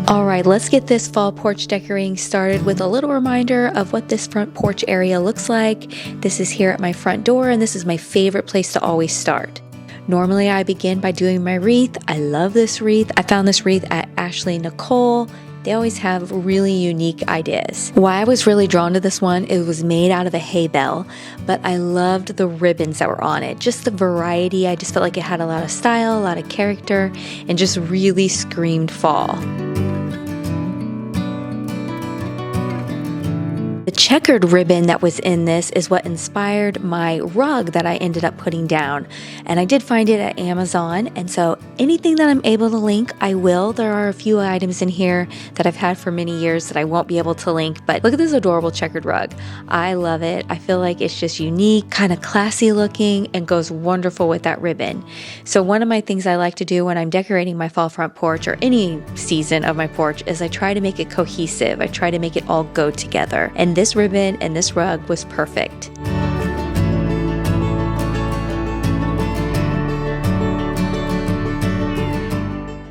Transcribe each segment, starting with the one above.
All right, let's get this fall porch decorating started with a little reminder of what this front porch area looks like. This is here at my front door, and this is my favorite place to always start. Normally, I begin by doing my wreath. I love this wreath. I found this wreath at Ashley Nicole. They always have really unique ideas. Why I was really drawn to this one, it was made out of a hay bale, but I loved the ribbons that were on it. Just the variety, I just felt like it had a lot of style, a lot of character, and just really screamed fall. The checkered ribbon that was in this is what inspired my rug that I ended up putting down. And I did find it at Amazon, and so anything that I'm able to link, I will. There are a few items in here that I've had for many years that I won't be able to link, but look at this adorable checkered rug. I love it. I feel like it's just unique, kind of classy looking, and goes wonderful with that ribbon. So one of my things I like to do when I'm decorating my fall front porch or any season of my porch is I try to make it cohesive. I try to make it all go together. And this ribbon and this rug was perfect.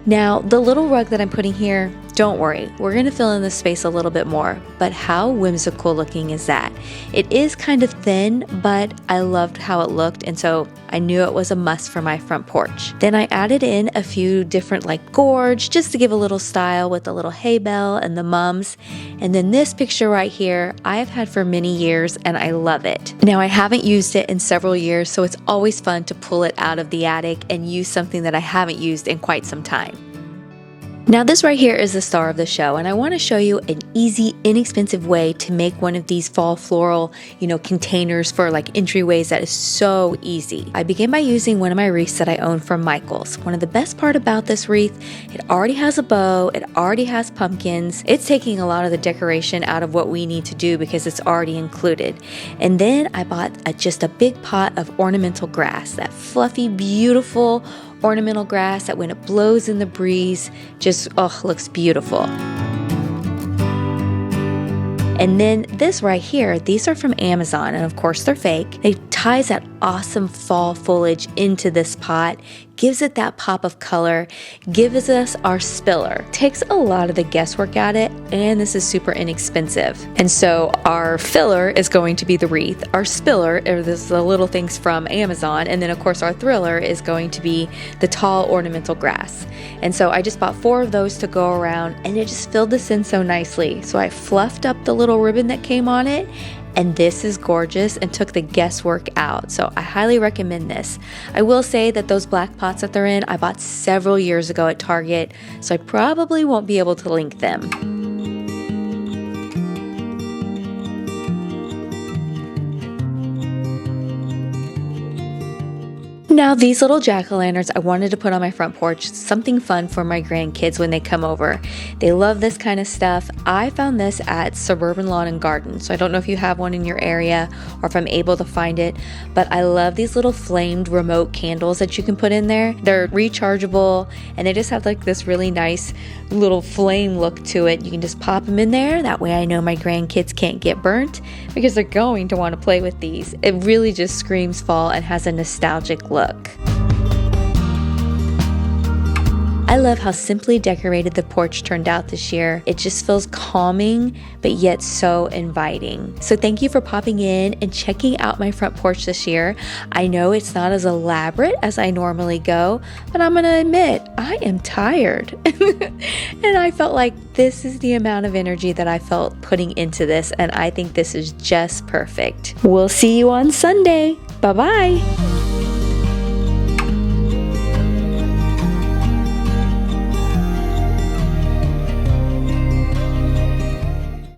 Now, the little rug that I'm putting here, don't worry, we're going to fill in the space a little bit more, but how whimsical looking is that? It is kind of thin, but I loved how it looked, and so I knew it was a must for my front porch. Then I added in a few different gorge, just to give a little style with the little hay bale and the mums. And then this picture right here, I have had for many years and I love it. Now I haven't used it in several years, so it's always fun to pull it out of the attic and use something that I haven't used in quite some time. Now this right here is the star of the show, and I want to show you an easy, inexpensive way to make one of these fall floral, containers for entryways that is so easy. I begin by using one of my wreaths that I own from Michael's. One of the best part about this wreath, it already has a bow, it already has pumpkins. It's taking a lot of the decoration out of what we need to do because it's already included. And then I bought just a big pot of ornamental grass, that fluffy, beautiful ornamental grass that when it blows in the breeze just looks beautiful. And then this right here, these are from Amazon, and of course they're fake. It ties that awesome fall foliage into this pot, gives it that pop of color, gives us our spiller. Takes a lot of the guesswork at it, and this is super inexpensive. And so our filler is going to be the wreath. Our spiller are the little things from Amazon, and then of course our thriller is going to be the tall ornamental grass. And so I just bought 4 of those to go around, and it just filled this in so nicely. So I fluffed up the little ribbon that came on it, and this is gorgeous and took the guesswork out. So I highly recommend this. I will say that those black pots that they're in, I bought several years ago at Target, so I probably won't be able to link them. Now these little jack-o'-lanterns I wanted to put on my front porch, something fun for my grandkids when they come over. They love this kind of stuff. I found this at Suburban Lawn and Garden, so I don't know if you have one in your area or if I'm able to find it, but I love these little flamed remote candles that you can put in there. They're rechargeable, and they just have this really nice little flame look to it. You can just pop them in there. That way I know my grandkids can't get burnt because they're going to want to play with these. It really just screams fall and has a nostalgic look. I love how simply decorated the porch turned out this year. It just feels calming, but yet so inviting. So thank you for popping in and checking out my front porch this year. I know it's not as elaborate as I normally go, but I'm gonna admit, I am tired. And I felt like this is the amount of energy that I felt putting into this, and I think this is just perfect. We'll see you on Sunday. Bye-bye.